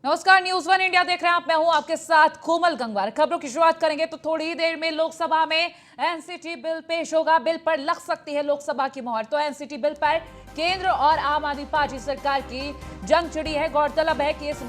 नमस्कार, news one India देख रहे हैं आप। मैं हूं आपके साथ कोमल गंगवार। खबरों की शुरुआत करेंगे तो थोड़ी ही देर में लोकसभा में एनसीटी बिल पेश होगा। बिल पर लग सकती है लोकसभा की मोहर। तो एनसीटी बिल पर केंद्र और आम आदमी पार्टी सरकार की जंग छिड़ी है। गौरतलब है कि इस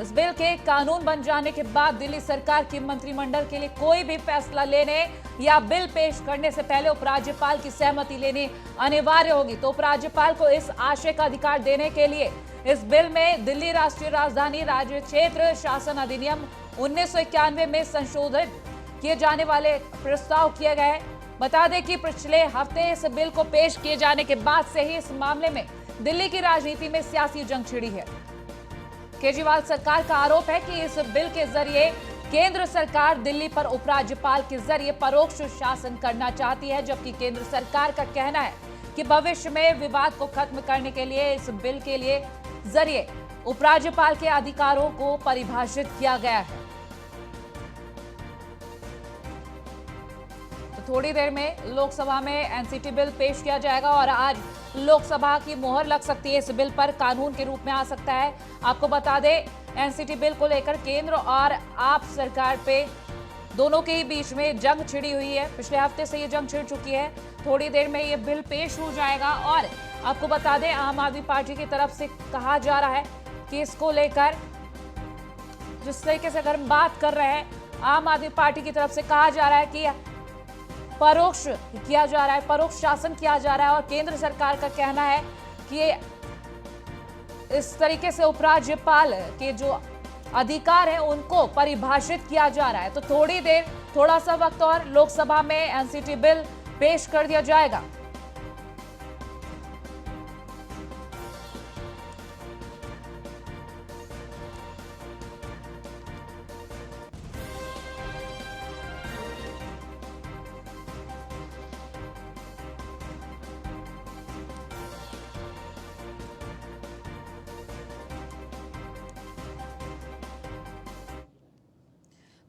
बिल के कानून बन जाने के बाद दिल्ली सरकार की मंत्रिमंडल के लिए कोई भी फैसला लेने या बिल पेश करने से पहले उपराज्यपाल की सहमति लेनी अनिवार्य होगी। तो उपराज्यपाल को इस आशय का अधिकार देने के लिए इस बिल में दिल्ली राष्ट्रीय राजधानी राज्य क्षेत्र शासन अधिनियम 1991 में संशोधित किए जाने वाले प्रस्ताव किए गए। बता दें कि पिछले हफ्ते इस बिल को पेश किए जाने के बाद से ही इस मामले में दिल्ली की राजनीति में सियासी जंग छिड़ी है। केजरीवाल सरकार का आरोप है कि इस बिल के जरिए केंद्र सरकार दिल्ली पर उपराज्यपाल के जरिए परोक्ष शासन करना चाहती है, जबकि केंद्र सरकार का कहना है कि भविष्य में विवाद को खत्म करने के लिए इस बिल के लिए जरिए उपराज्यपाल के अधिकारों को परिभाषित किया गया है। तो थोड़ी देर में लोकसभा में एनसीटी बिल पेश किया जाएगा और आज लोकसभा की मोहर लग सकती है। इस बिल पर कानून के रूप में आ सकता है। आपको बता दें, एनसीटी बिल को लेकर केंद्र और आप सरकार पे दोनों के बीच में जंग छिड़ी हुई है। पिछले हफ्ते से ये जंग छिड़ चुकी है। थोड़ी देर में ये बिल पेश हो जाएगा और आपको बता दें, आम आदमी पार्टी की तरफ से कहा जा रहा है कि इसको लेकर जिस तरीके से अगर हम बात कर रहे हैं, आम आदमी पार्टी की तरफ से कहा जा रहा है कि परोक्ष किया जा रहा है, परोक्ष शासन किया जा रहा है और केंद्र सरकार का कहना है कि इस तरीके से उपराज्यपाल के जो अधिकार है उनको परिभाषित किया जा रहा है। तो थोड़ा सा वक्त और लोकसभा में एनसीटी बिल पेश कर दिया जाएगा।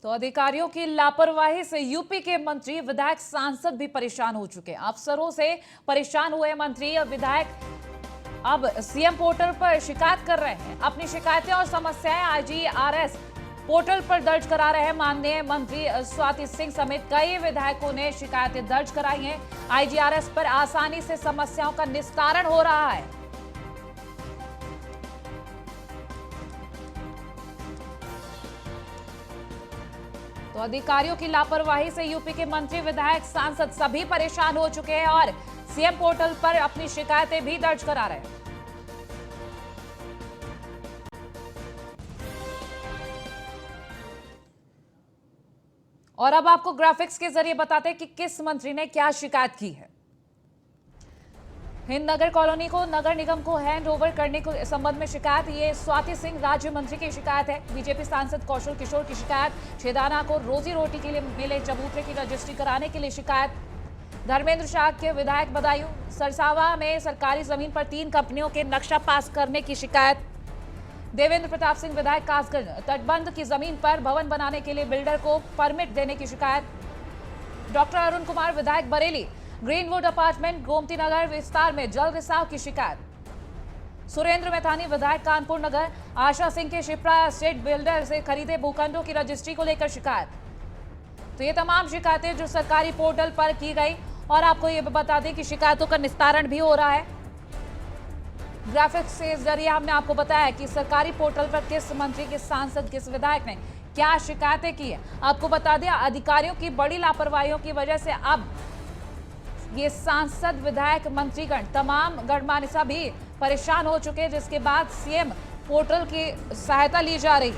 तो अधिकारियों की लापरवाही से यूपी के मंत्री, विधायक, सांसद भी परेशान हो चुके हैं। अफसरों से परेशान हुए मंत्री और विधायक अब सीएम पोर्टल पर शिकायत कर रहे हैं। अपनी शिकायतें और समस्याएं आईजीआरएस पोर्टल पर दर्ज करा रहे हैं। माननीय मंत्री स्वाति सिंह समेत कई विधायकों ने शिकायतें दर्ज कराई हैं। आईजीआरएस पर आसानी से समस्याओं का निस्तारण हो रहा है। तो अधिकारियों की लापरवाही से यूपी के मंत्री, विधायक, सांसद सभी परेशान हो चुके हैं और सीएम पोर्टल पर अपनी शिकायतें भी दर्ज करा रहे हैं। और अब आपको ग्राफिक्स के जरिए बताते हैं कि किस मंत्री ने क्या शिकायत की है। हिंद नगर कॉलोनी को नगर निगम को हैंड ओवर करने के संबंध में शिकायत। ये स्वाति सिंह राज्य मंत्री की शिकायत है। बीजेपी सांसद कौशल किशोर की शिकायत। छेदाना को रोजी रोटी के लिए मिले चबूतरे की रजिस्ट्री कराने के लिए शिकायत। धर्मेंद्र शाह के विधायक बदायूं सरसावा में सरकारी जमीन पर 3 कंपनियों के नक्शा पास करने की शिकायत। देवेंद्र प्रताप सिंह विधायक कासगंज तटबंध की जमीन पर भवन बनाने के लिए बिल्डर को परमिट देने की शिकायत। डॉक्टर अरुण कुमार विधायक बरेली ग्रीनवुड अपार्टमेंट गोमती नगर विस्तार में जल रिसाव की शिकायत। सुरेंद्र मैथानी विधायक कानपुर नगर आशा सिंह के शिप्रा एस्टेट बिल्डर से खरीदे भूखंडों की रजिस्ट्री को लेकर शिकायत। तो ये तमाम शिकायतें जो सरकारी पोर्टल पर की गई और आपको ये बता दें कि शिकायतों का निस्तारण भी हो रहा है। ग्राफिक्स के जरिए हमने आपको बताया कि सरकारी पोर्टल पर किस मंत्री, किस सांसद, किस विधायक ने क्या शिकायतें की है। आपको बता दें, अधिकारियों की बड़ी लापरवाहियों की वजह से अब ये सांसद, विधायक, मंत्रीगण, तमाम गणमान्य सभी परेशान हो चुके हैं, जिसके बाद सीएम पोर्टल की सहायता ली जा रही है।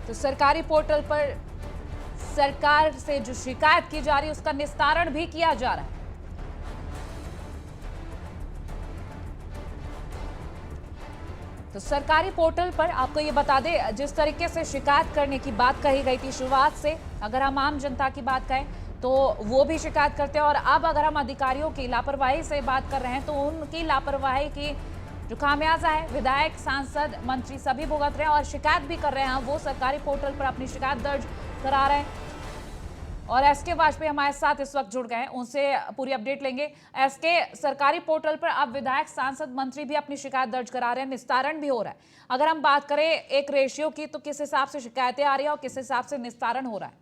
तो सरकारी पोर्टल पर सरकार से जो शिकायत की जा रही है उसका निस्तारण भी किया जा रहा है। तो सरकारी पोर्टल पर आपको ये बता दें, जिस तरीके से शिकायत करने की बात कही गई थी शुरुआत से, अगर हम आम जनता की बात करें तो वो भी शिकायत करते हैं और अब अगर हम अधिकारियों की लापरवाही से बात कर रहे हैं तो उनकी लापरवाही की जो खामियाजा है विधायक, सांसद, मंत्री सभी भुगत रहे हैं और शिकायत भी कर रहे हैं। वो सरकारी पोर्टल पर अपनी शिकायत दर्ज करा रहे हैं और एसके वाजपेयी हमारे साथ इस वक्त जुड़ गए हैं, उनसे पूरी अपडेट लेंगे। एसके, सरकारी पोर्टल पर अब विधायक, सांसद, मंत्री भी अपनी शिकायत दर्ज करा रहे हैं, निस्तारण भी हो रहा है। अगर हम बात करें एक रेशियो की, तो किस हिसाब से शिकायतें आ रही है और किस हिसाब से निस्तारण हो रहा है?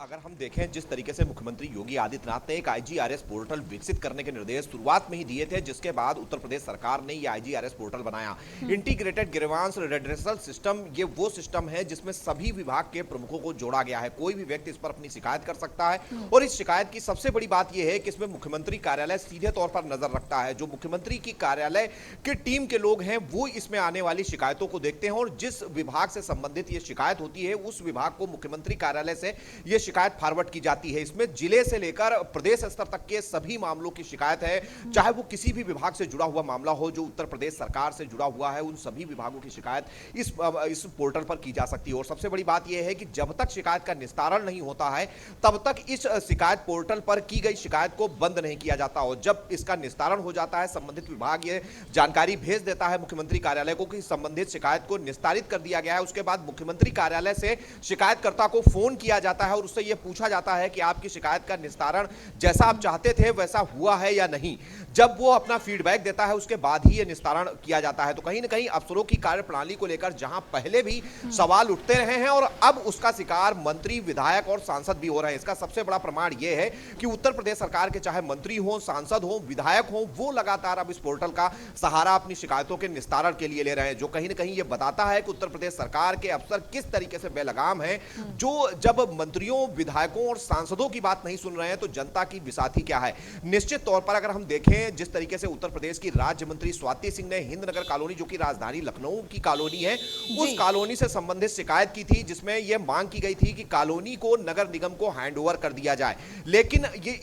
अगर हम देखें, जिस तरीके से मुख्यमंत्री योगी आदित्यनाथ ने एक आईजीआरएस पोर्टल विकसित करने के निर्देश शुरुआत में ही दिए थे, जिसके बाद उत्तर प्रदेश सरकार ने ये आईजीआरएस पोर्टल बनाया। इंटीग्रेटेड ग्रीवांस रेड्रेसल सिस्टम, ये वो सिस्टम है जिसमें सभी विभाग के प्रमुखों को जोड़ा गया है। कोई भी व्यक्ति इस पर अपनी शिकायत कर सकता है और इस शिकायत की सबसे बड़ी बात यह है कि इसमें मुख्यमंत्री कार्यालय सीधे तौर पर नजर रखता है। जो मुख्यमंत्री की कार्यालय की टीम के लोग हैं वो इसमें आने वाली शिकायतों को देखते हैं और जिस विभाग से संबंधित ये शिकायत होती है उस विभाग को मुख्यमंत्री कार्यालय से यह शिकायत फॉरवर्ड की जाती है। इसमें जिले से लेकर प्रदेश स्तर तक के सभी मामलों की शिकायत है, चाहे वो किसी भी विभाग से जुड़ा हुआ मामला हो जो उत्तर प्रदेश सरकार से जुड़ा हुआ है, उन सभी विभागों की शिकायत इस पोर्टल पर की जा सकती है। और सबसे बड़ी बात यह है कि जब तक शिकायत का निस्तारण नहीं होता है तब तक इस शिकायत पोर्टल पर की गई शिकायत को बंद नहीं किया जाता। और जब इसका निस्तारण हो जाता है, संबंधित विभाग ये जानकारी भेज देता है मुख्यमंत्री कार्यालय को कि संबंधित शिकायत को निस्तारित कर दिया गया है। उसके बाद मुख्यमंत्री कार्यालय से शिकायतकर्ता को फोन किया जाता है और उससे यह पूछा जाता है कि आपकी शिकायत का निस्तारण जैसा आप चाहते थे वैसा हुआ है या नहीं। जब वो अपना फीडबैक देता है उसके बाद ही ये निस्तारण किया जाता है। तो कहीं ना कहीं अफसरों की कार्यप्रणाली को लेकर जहां पहले भी सवाल उठते रहे हैं और अब उसका शिकार मंत्री, विधायक और सांसद भी हो रहे हैं। इसका सबसे बड़ा प्रमाण यह है कि उत्तर प्रदेश सरकार के चाहे मंत्री हो, सांसद हो, विधायक हो, वो लगातार अब इस पोर्टल का सहारा अपनी शिकायतों के निस्तारण के लिए ले रहे हैं, जो कहीं ना कहीं ये बताता है कि उत्तर प्रदेश सरकार के अफसर किस तरीके से बेलगाम है। जो जब मंत्रियों, विधायकों और सांसदों की बात नहीं सुन रहे हैं तो जनता की बिसाती क्या है। निश्चित तौर पर अगर हम देखें, जिस तरीके से उत्तर प्रदेश की राज्य मंत्री स्वाति सिंह ने हिंदनगर कॉलोनी, जो कि राजधानी लखनऊ की कॉलोनी है, उस कॉलोनी से संबंधित शिकायत की थी, जिसमें यह मांग की गई थी कि कॉलोनी को नगर निगम को हैंडओवर कर दिया जाए। लेकिन ये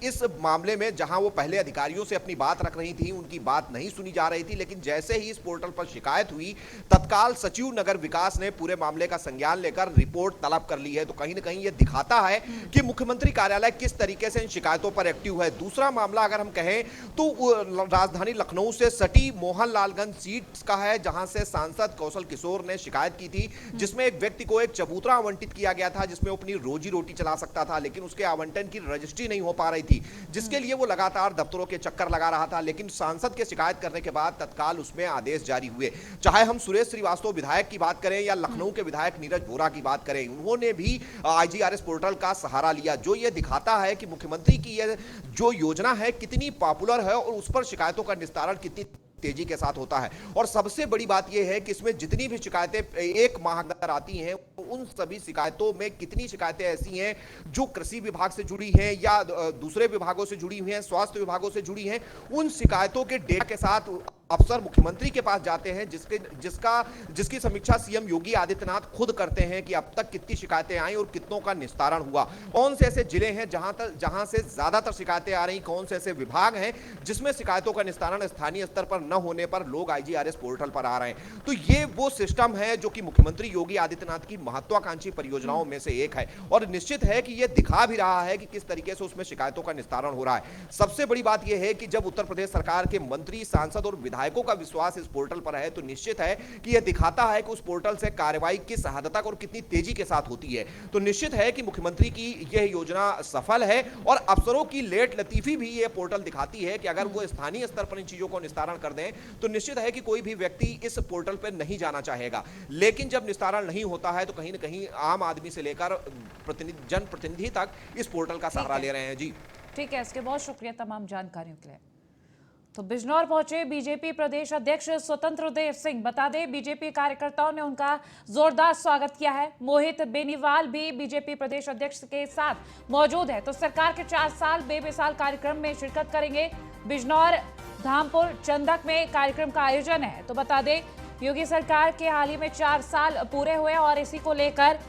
इस मामले में जहां वो पहले अधिकारियों से अपनी बात रख रही थी, उनकी बात नहीं सुनी जा रही थी। लेकिन जैसे ही इस पोर्टल पर शिकायत हुई, तत्काल सचिव नगर विकास ने पूरे मामले का संज्ञान लेकर रिपोर्ट तलब कर ली है। तो कहीं ना कहीं यह दिखाता है कि मुख्यमंत्री कार्यालय किस तरीके से इन शिकायतों पर एक्टिव है। दूसरा मामला अगर हम कहें तो राजधानी लखनऊ से सटी मोहनलालगंज सीट का है, जहां से सांसद कौशल किशोर ने शिकायत की थी, जिसमें एक व्यक्ति को एक चबूतरा आवंटित किया गया था जिसमें वो अपनी रोजी रोटी चला सकता था, लेकिन उसके आवंटन की रजिस्ट्री नहीं हो पा रही थी, जिसके लिए वो लगातार दफ्तरों के चक्कर लगा रहा था। लेकिन सांसद के शिकायत करने के बाद तत्काल उसमें आदेश जारी हुए। चाहे हम सुरेश श्रीवास्तव विधायक की बात करें या लखनऊ के विधायक नीरज वोरा की बात करें, उन्होंने भी आईजीआरएस पोर्टल का सहारा लिया, जो ये दिखाता है कि मुख्यमंत्री की यह जो योजना है कितनी पॉपुलर है और उस पर शिकायतों का निस्तारण कितनी तेजी के साथ होता है। और सबसे बड़ी बात यह है कि इसमें जितनी भी शिकायतें एक माह अंदर आती हैं, उन सभी शिकायतों में कितनी शिकायतें ऐसी हैं जो कृषि विभाग से जुड़ी हैं या दूसरे विभागों से जुड़ी हुई हैं, स्वास्थ्य विभागों से जुड़ी हैं, उन शिकायतों के डेटा के साथ अफसर मुख्यमंत्री के पास जाते हैं, जिसकी समीक्षा सीएम योगी आदित्यनाथ खुद करते हैं कि अब तक कितनी शिकायतें आई और कितनों का निस्तारण हुआ। कौन से ऐसे जिले हैं जहां से ज्यादातर शिकायतें आ रही, कौन से ऐसे विभाग हैं जिसमें शिकायतों का निस्तारण स्थानीय स्तर पर न होने पर लोग आईजीआरएस पोर्टल पर आ रहे हैं। तो ये वो सिस्टम है जो कि मुख्यमंत्री योगी आदित्यनाथ की महत्वाकांक्षी परियोजनाओं में से एक है और निश्चित है कि यह दिखा भी रहा है कि किस तरीके से उसमें शिकायतों का निस्तारण हो रहा है। सबसे बड़ी बात यह है कि जब उत्तर प्रदेश सरकार के मंत्री, सांसद और विधायकों का विश्वास इस पोर्टल पर है तो निश्चित है कि यह दिखाता है कि उस पोर्टल से कार्रवाई किस हद तक और कितनी तेजी के साथ होती है। तो निश्चित है कि मुख्यमंत्री की यह योजना सफल है और अफसरों की लेट लतीफी भी यह पोर्टल दिखाती है कि अगर वो स्थानीय स्तर पर इन चीजों को निस्तारण कर दें तो निश्चित है कि कोई भी व्यक्ति इस पोर्टल पर नहीं जाना चाहेगा। लेकिन जब निस्तारण नहीं होता है तो कहीं ना कहीं आम आदमी से लेकर जनप्रतिनिधि तक इस पोर्टल का सहारा ले रहे हैं। जी ठीक है, इसके बहुत शुक्रिया तमाम जानकारियों के लिए। तो बिजनौर पहुंचे बीजेपी प्रदेश अध्यक्ष स्वतंत्र देव सिंह। बता दें, बीजेपी कार्यकर्ताओं ने उनका जोरदार स्वागत किया है। मोहित बेनीवाल भी बीजेपी प्रदेश अध्यक्ष के साथ मौजूद है। तो सरकार के 4 साल बेमिसाल कार्यक्रम में शिरकत करेंगे। बिजनौर, धामपुर, चंदक में कार्यक्रम का आयोजन है। तो बता दें, योगी सरकार के हाल ही में 4 साल पूरे हुए और इसी को लेकर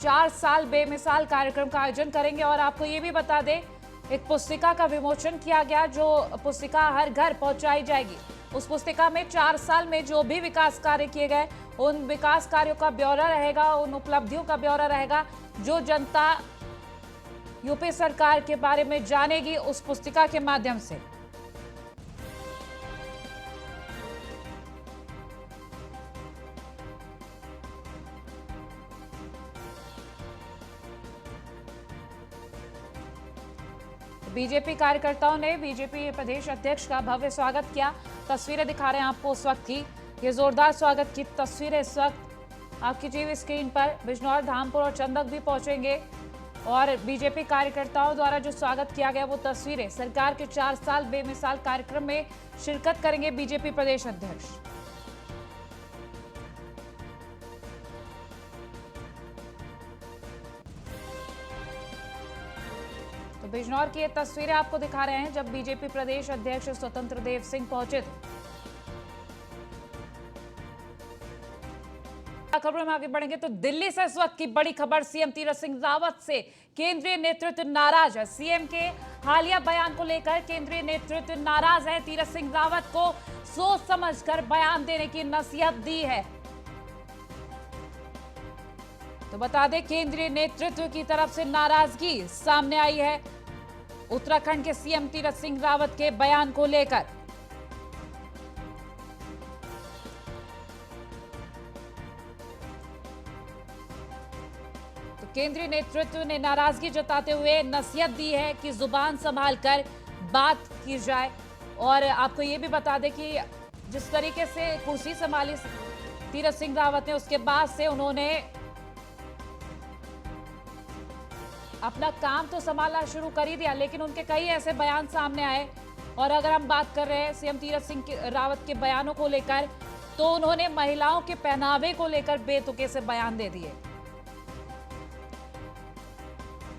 4 साल बेमिसाल कार्यक्रम का आयोजन करेंगे। और आपको ये भी बता दें, एक पुस्तिका का विमोचन किया गया, जो पुस्तिका हर घर पहुंचाई जाएगी। उस पुस्तिका में 4 साल में जो भी विकास कार्य किए गए, उन विकास कार्यों का ब्यौरा रहेगा, उन उपलब्धियों का ब्यौरा रहेगा, जो जनता यूपी सरकार के बारे में जानेगी उस पुस्तिका के माध्यम से। बीजेपी कार्यकर्ताओं ने बीजेपी प्रदेश अध्यक्ष का भव्य स्वागत किया। तस्वीरें दिखा रहे हैं आपको उस वक्त की। ये जोरदार स्वागत की तस्वीरें इस वक्त आपकी टीवी स्क्रीन पर। बिजनौर, धामपुर और चंदक भी पहुंचेंगे और बीजेपी कार्यकर्ताओं द्वारा जो स्वागत किया गया वो तस्वीरें। सरकार के 4 साल बेमिसाल कार्यक्रम में शिरकत करेंगे बीजेपी प्रदेश अध्यक्ष। तो बिजनौर की ये तस्वीरें आपको दिखा रहे हैं जब बीजेपी प्रदेश अध्यक्ष स्वतंत्र देव सिंह पहुंचे थे। खबरों में आगे बढ़ेंगे तो दिल्ली से इस वक्त की बड़ी खबर। सीएम तीरथ सिंह रावत से केंद्रीय नेतृत्व नाराज है। सीएम के हालिया बयान को लेकर केंद्रीय नेतृत्व नाराज है। तीरथ सिंह रावत को सोच समझकर बयान देने की नसीहत दी है। तो बता दें केंद्रीय नेतृत्व की तरफ से नाराजगी सामने आई है उत्तराखंड के सीएम तीरथ सिंह रावत के बयान को लेकर। तो केंद्रीय नेतृत्व ने नाराजगी जताते हुए नसीहत दी है कि जुबान संभालकर बात की जाए। और आपको ये भी बता दें कि जिस तरीके से कुर्सी संभाली तीरथ सिंह रावत ने, उसके बाद से उन्होंने अपना काम तो संभालना शुरू कर ही दिया, लेकिन उनके कई ऐसे बयान सामने आए। और अगर हम बात कर रहे हैं सीएम तीरथ सिंह रावत के बयानों को लेकर, तो उन्होंने महिलाओं के पहनावे को लेकर बेतुके से बयान दे दिए।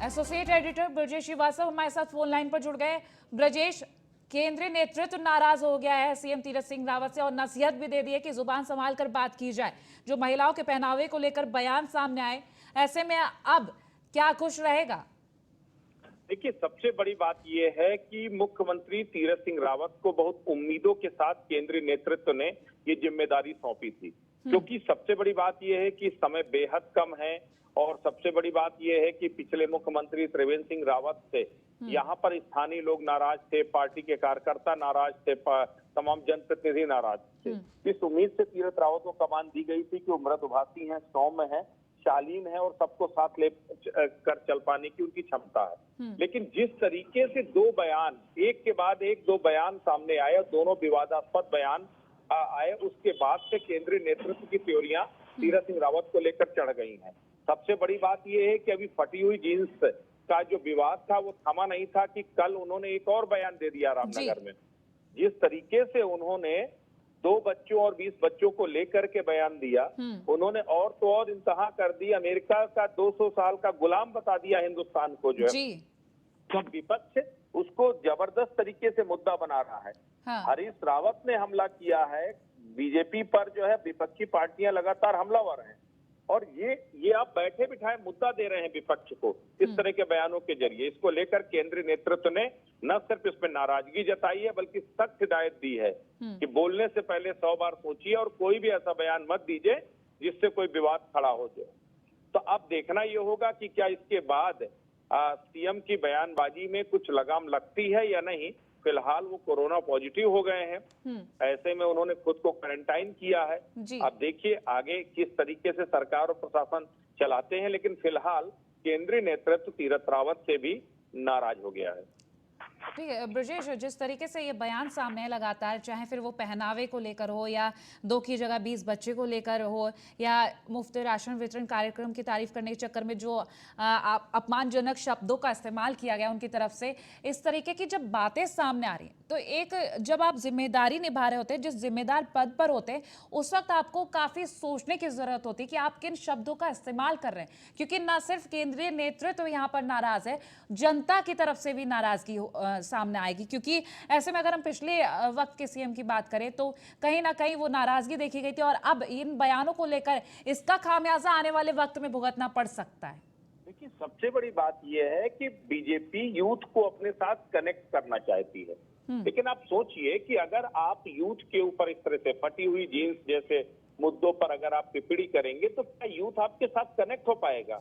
एसोसिएट एडिटर ब्रजेश श्रीवास्तव हमारे साथ फोन लाइन पर जुड़ गए। ब्रजेश, केंद्रीय नेतृत्व नाराज हो गया है सीएम तीरथ सिंह रावत से और नसीहत भी दे दी है कि जुबान संभाल कर बात की जाए। जो महिलाओं के पहनावे को लेकर बयान सामने आए, ऐसे में अब क्या कुछ रहेगा? देखिए, सबसे बड़ी बात यह है कि मुख्यमंत्री तीरथ सिंह रावत को बहुत उम्मीदों के साथ केंद्रीय नेतृत्व ने ये जिम्मेदारी सौंपी थी, क्योंकि सबसे बड़ी बात यह है कि समय बेहद कम है। और सबसे बड़ी बात यह है कि पिछले मुख्यमंत्री त्रिवेंद्र सिंह रावत से यहाँ पर स्थानीय लोग नाराज थे, पार्टी के कार्यकर्ता नाराज थे, तमाम जनप्रतिनिधि नाराज थे। इस उम्मीद से तीरथ रावत को कमान दी गई थी कि वो मृदुभाषी हैं, सौम्य है, शालीन है और सबको साथ ले कर चल पाने की उनकी क्षमता है। लेकिन जिस तरीके से दो बयान एक के बाद एक दो बयान सामने आए, दोनों विवादास्पद बयान आए, उसके बाद से केंद्रीय नेतृत्व की त्योरियां तीरथ सिंह रावत को लेकर चढ़ गई हैं। सबसे बड़ी बात यह है कि अभी फटी हुई जींस का जो विवाद था वो थमा नहीं था कि कल उन्होंने एक और बयान दे दिया रामनगर में। जिस तरीके से उन्होंने 2 बच्चों और 20 बच्चों को लेकर के बयान दिया, उन्होंने और तो और इंतहा कर दी, अमेरिका का 200 साल का गुलाम बता दिया हिंदुस्तान को जो है। तो विपक्ष उसको जबरदस्त तरीके से मुद्दा बना रहा है। हाँ। हरीश रावत ने हमला किया है बीजेपी पर, जो है विपक्षी पार्टियां लगातार हमलावर हैं और ये आप बैठे बिठाए मुद्दा दे रहे हैं विपक्ष को इस तरह के बयानों के जरिए। इसको लेकर केंद्रीय नेतृत्व ने न सिर्फ इसमें नाराजगी जताई है बल्कि सख्त हिदायत दी है कि बोलने से पहले 100 बार सोचिए और कोई भी ऐसा बयान मत दीजिए जिससे कोई विवाद खड़ा हो जाए। तो अब देखना ये होगा कि क्या इसके बाद सीएम की बयानबाजी में कुछ लगाम लगती है या नहीं। फिलहाल वो कोरोना पॉजिटिव हो गए हैं, ऐसे में उन्होंने खुद को क्वारंटाइन किया है। अब देखिए आगे किस तरीके से सरकार और प्रशासन चलाते हैं, लेकिन फिलहाल केंद्रीय नेतृत्व तीरथ रावत से भी नाराज हो गया है। ठीक है ब्रजेश, जिस तरीके से ये बयान सामने है लगातार, चाहे फिर वो पहनावे को लेकर हो या 2 की जगह 20 बच्चे को लेकर हो या मुफ्त राशन वितरण कार्यक्रम की तारीफ करने के चक्कर में जो अपमानजनक शब्दों का इस्तेमाल किया गया उनकी तरफ से, इस तरीके की जब बातें सामने आ रही हैं तो एक जब आप जिम्मेदारी निभा रहे होते हैं, जिस जिम्मेदार पद पर होते हैं, उस वक्त आपको काफी सोचने की जरूरत होती है कि आप किन शब्दों का इस्तेमाल कर रहे हैं, क्योंकि न सिर्फ केंद्रीय नेतृत्व यहाँ पर नाराज है, जनता की तरफ से भी नाराजगी सामने आएगी। क्योंकि ऐसे में अगर हम पिछले वक्त के सीएम की बात करें तो कहीं ना कहीं वो नाराजगी देखी गई थी और अब इन बयानों को लेकर इसका खामियाजा आने वाले वक्त में भुगतना पड़ सकता है। देखिए, सबसे बड़ी बात यह है कि बीजेपी यूथ को अपने साथ कनेक्ट करना चाहती है, लेकिन आप सोचिए कि अगर आप यूथ के ऊपर इस तरह से फटी हुई जीन्स जैसे मुद्दों पर अगर आप टिप्पणी करेंगे तो क्या यूथ आपके साथ कनेक्ट हो पाएगा?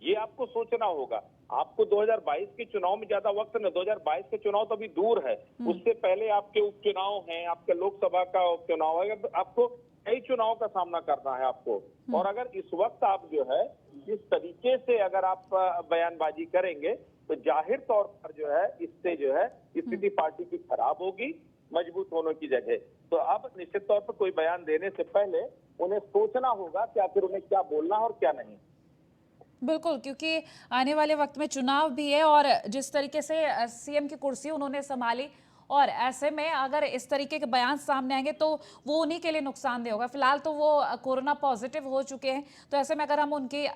ये आपको सोचना होगा। आपको 2022 के चुनाव में ज्यादा वक्त न, 2022 के चुनाव तो अभी दूर है, उससे पहले आपके उपचुनाव हैं, आपके लोकसभा का उपचुनाव है, आपको कई चुनाव का सामना करना है आपको। और अगर इस वक्त आप जो है इस तरीके से अगर आप बयानबाजी करेंगे तो जाहिर तौर पर जो है इससे जो है स्थिति पार्टी की खराब होगी, मजबूत होने की जगह। तो अब निश्चित तौर पर कोई बयान देने से पहले उन्हें सोचना होगा कि आखिर उन्हें क्या बोलना है और क्या नहीं। बिल्कुल, क्योंकि आने वाले वक्त में चुनाव भी है और जिस तरीके से सीएम की कुर्सी उन्होंने संभाली, और ऐसे में अगर इस तरीके के बयान सामने आएंगे तो वो उन्हीं के लिए नुकसानदेह होगा। फिलहाल तो वो कोरोना पॉजिटिव हो चुके हैं, तो ऐसे में अगर हम उनकी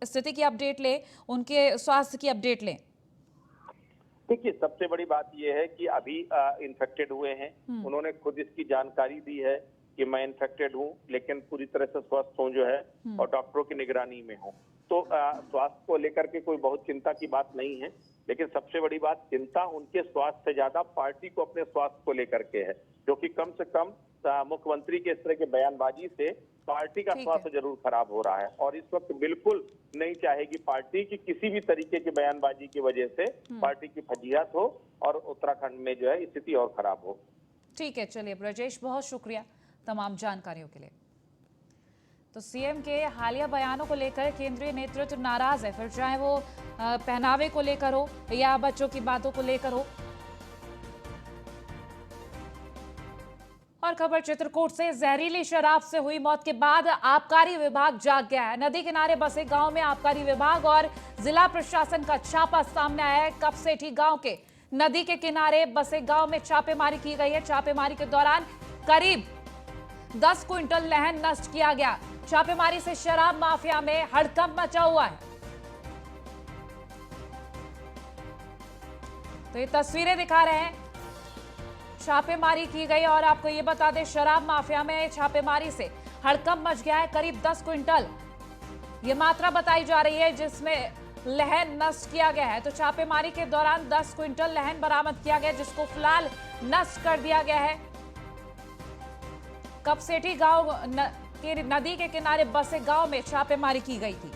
स्थिति की अपडेट लें, उनके स्वास्थ्य की अपडेट लें। देखिए, सबसे बड़ी बात यह है कि अभी इन्फेक्टेड हुए हैं, उन्होंने खुद इसकी जानकारी दी है कि मैं इन्फेक्टेड हूं, लेकिन पूरी तरह से स्वस्थ हूं जो है, और डॉक्टरों की निगरानी में हूं। तो स्वास्थ्य को लेकर के कोई बहुत चिंता की बात नहीं है, लेकिन सबसे बड़ी बात चिंता उनके स्वास्थ्य से ज्यादा पार्टी को अपने स्वास्थ्य को लेकर के है, क्योंकि कम से कम मुख्यमंत्री के इस तरह के बयानबाजी से पार्टी का स्वास्थ्य जरूर खराब हो रहा है, और इस वक्त बिल्कुल नहीं चाहेगी पार्टी की किसी भी तरीके की बयानबाजी की वजह से पार्टी की फजीहत हो और उत्तराखंड में जो है स्थिति और खराब हो। ठीक है, चलिए ब्रजेश, बहुत शुक्रिया तमाम जानकारियों के लिए। तो सीएम के हालिया बयानों को लेकर केंद्रीय नेतृत्व नाराज है, फिर चाहे वो पहनावे को लेकर हो या बच्चों की बातों को लेकर हो। और खबर चित्रकूट से, जहरीली शराब से हुई मौत के बाद आबकारी विभाग जाग गया है। नदी किनारे बसे गांव में आबकारी विभाग और जिला प्रशासन का छापा सामने आया है। कपसेठी गांव के नदी के किनारे बसे गांव में छापेमारी की गई है। छापेमारी के दौरान करीब 10 क्विंटल लहन नष्ट किया गया। छापेमारी से शराब माफिया में हड़कंप मचा हुआ है। तो ये तस्वीरें दिखा रहे हैं, छापेमारी की गई और आपको ये बता दें, शराब माफिया में छापेमारी से हड़कंप मच गया है। करीब 10 क्विंटल ये मात्रा बताई जा रही है जिसमें लहन नष्ट किया गया है। तो छापेमारी के दौरान 10 क्विंटल लहन बरामद किया गया, जिसको फिलहाल नष्ट कर दिया गया है। कपसेठी गांव के नदी के किनारे बसे गांव में छापेमारी की गई थी।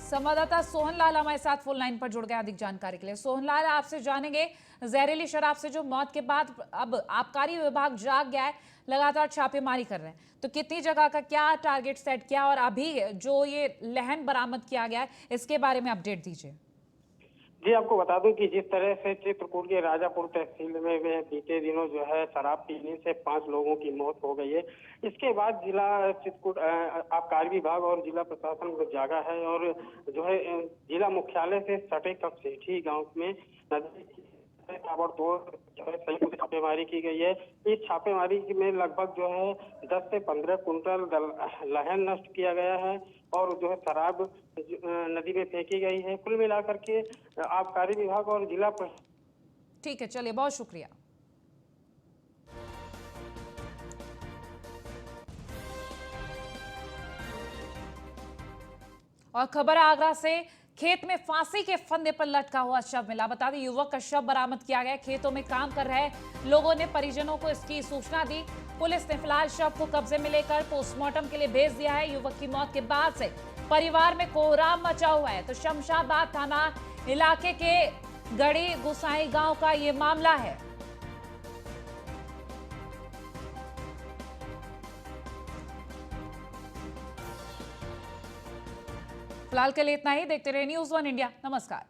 संवाददाता सोहनलाल हमारे साथ फोन लाइन पर जुड़ गए अधिक जानकारी के लिए। सोहनलाल, आपसे जानेंगे, जहरीली शराब से जो मौत के बाद अब आबकारी विभाग जाग गया है, लगातार छापेमारी कर रहे हैं, तो कितनी जगह का क्या टारगेट सेट किया और अभी जो ये लहन बरामद किया गया है इसके बारे में अपडेट दीजिए। जी, आपको बता दूं कि जिस तरह से चित्रकूट के राजापुर तहसील में बीते दिनों जो है शराब पीने से 5 लोगों की मौत हो गई है, इसके बाद जिला चित्रकूट आबकारी विभाग और जिला प्रशासन को जागा है और जो है जिला मुख्यालय से सटे कपसेठी गांव में नदी ताबड़तोड़ जो है संयुक्त छापेमारी की गई है। इस छापेमारी में लगभग जो है 10 से 15 कुंटल लहन नष्ट किया गया है और जो है शराब नदी में फेंकी गई है। कुल मिलाकर के आबकारी विभाग और जिला। ठीक है, चलिए, बहुत शुक्रिया। और खबर आगरा से, खेत में फांसी के फंदे पर लटका हुआ शव मिला। बता दें, युवक का शव बरामद किया गया। खेतों में काम कर रहे लोगों ने परिजनों को इसकी सूचना दी। पुलिस ने फिलहाल शव को कब्जे में लेकर पोस्टमार्टम के लिए भेज दिया है। युवक की मौत के बाद से परिवार में कोहराम मचा हुआ है। तो शमशाबाद थाना इलाके के गड़ी गुसाई गांव का ये मामला है। फिलहाल के लिए इतना ही। देखते रहिए न्यूज़ 1 इंडिया। नमस्कार।